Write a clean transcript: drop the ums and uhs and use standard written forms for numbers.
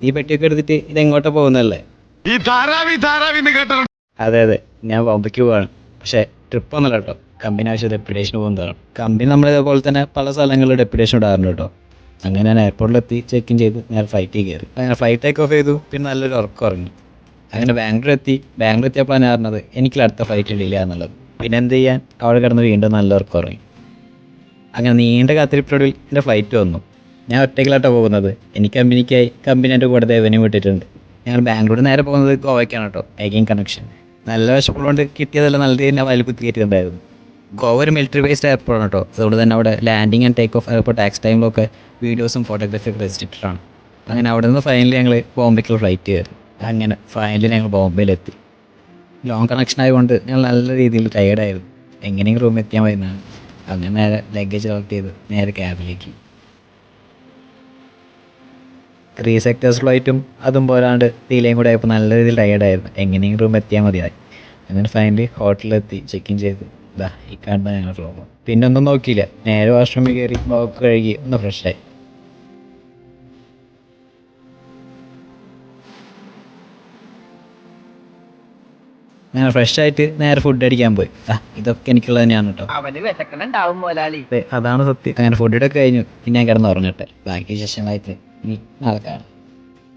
ഈ പെട്ടിയൊക്കെ എടുത്തിട്ട് ഇതെങ്ങോട്ടാ പോകുന്നല്ലേ? അതെ അതെ, ഞാൻ ബോംബെക്ക് പോവാണ്. പക്ഷേ ട്രിപ്പ് ഒന്നല്ല കേട്ടോ, കമ്പനി ആവശ്യം ഡെപ്യൂട്ടേഷന് പോകുന്നതാണ്. കമ്പനി നമ്മൾ ഇതേപോലെ തന്നെ പല സ്ഥലങ്ങളിൽ ഡെപ്യൂട്ടേഷൻ ഇടാറുണ്ട് കേട്ടോ. അങ്ങനെ ഞാൻ എയർപോർട്ടിലെത്തി ചെക്ക് ഇൻ ചെയ്ത് നേരെ ഫ്ലൈറ്റിൽ കയറി. അങ്ങനെ ഫ്ലൈറ്റ് ടേക്ക് ഓഫ് ചെയ്തു. പിന്നെ നല്ലൊരു ഉറക്കം ഉറങ്ങി. അങ്ങനെ ബാംഗ്ലൂർ എത്തിയപ്പോഴാണ് ഞാൻ അറിഞ്ഞത് എനിക്ക് അടുത്ത ഫ്ലൈറ്റ് ഡിലേ ആണെന്നുള്ളത്. പിന്നെ എന്ത് ചെയ്യാൻ, അവിടെ കിടന്ന് വീണ്ടും നല്ല ഉറക്കം ഉറങ്ങി. അങ്ങനെ നീണ്ട കാത്തിരിപ്പിനൊടുവിൽ എൻ്റെ ഫ്ലൈറ്റ് വന്നു. ഞാൻ ഒറ്റയ്ക്കലാട്ടോ പോകുന്നത്. എനിക്ക് കമ്പനി എൻ്റെ കൂടെ ദേവനെയും വിട്ടിട്ടുണ്ട്. ഞങ്ങൾ ബാംഗ്ലൂർ നേരെ പോകുന്നത് ഗോവയ്ക്കാണ് കേട്ടോ, എഗെയിൻ കണക്ഷൻ. നല്ല വിശപ്പുള്ളതുകൊണ്ട് കിട്ടിയതെല്ലാം നല്ല രീതിയിൽ ഞാൻ വയലിൽ കുത്തി കയറ്റിയിട്ടുണ്ടായിരുന്നു. ഗോവ ഒരു മിലിറ്ററി ബേസ്ഡ് എയർപോർട്ടാണ് കേട്ടോ. അതുകൊണ്ട് തന്നെ അവിടെ landing and take off airport tax ടൈമിലൊക്കെ വീഡിയോസും ഫോട്ടോഗ്രാഫിയൊക്കെ റെസ്ട്രിക്റ്റഡ് ആണ്. അങ്ങനെ അവിടെ നിന്ന് ഫൈനലി ഞങ്ങൾ ബോംബെക്കുള്ള ഫ്ലൈറ്റ് കയറി. അങ്ങനെ ഫൈനലി ഞങ്ങൾ ബോംബെയിലെത്തി. ലോങ് കണക്ഷൻ ആയതുകൊണ്ട് ഞങ്ങൾ നല്ല രീതിയിൽ ടയേർഡായിരുന്നു. എങ്ങനെയെങ്കിലും റൂമിൽ എത്തിയാൽ മതിയെന്നാണ്. അങ്ങനെ നേരെ ലഗേജ് കളക്ട് ചെയ്ത് നേരെ ക്യാബിലേക്ക്. 3 സെക്ടേഴ്സ് ഫ്ലൈറ്റും അതും പോരാണ്ട് തീലയും കൂടെ ആയപ്പോൾ നല്ല രീതിയിൽ ടയേർഡായിരുന്നു. എങ്ങനെയെങ്കിലും റൂം എത്തിയാൽ മതിയായി. അങ്ങനെ ഫൈനലി ഹോട്ടലിലെത്തി ചെക്ക് ഇൻ ചെയ്ത് ഈ കാണുന്ന ഞങ്ങളുടെ റൂം. പിന്നെ ഒന്നും നോക്കിയില്ല, നേരെ വാഷ്റൂമിൽ കയറി മുഖമൊക്കെ കഴുകി ഒന്ന് ഫ്രഷായി. അങ്ങനെ ഫ്രഷായിട്ട് നേരെ ഫുഡ് അടിക്കാൻ പോയി. ഇതൊക്കെ എനിക്കുള്ളത് തന്നെയാണ് കേട്ടോ. അതാണ് സത്യം. അങ്ങനെ ഫുഡ് ഒക്കെ കഴിഞ്ഞു. പിന്നെ ഞാൻ കിടന്ന് ഉറങ്ങട്ടെ. ബാക്കി വിശേഷങ്ങളായിട്ട് ഇനി നാളെ കാണാം.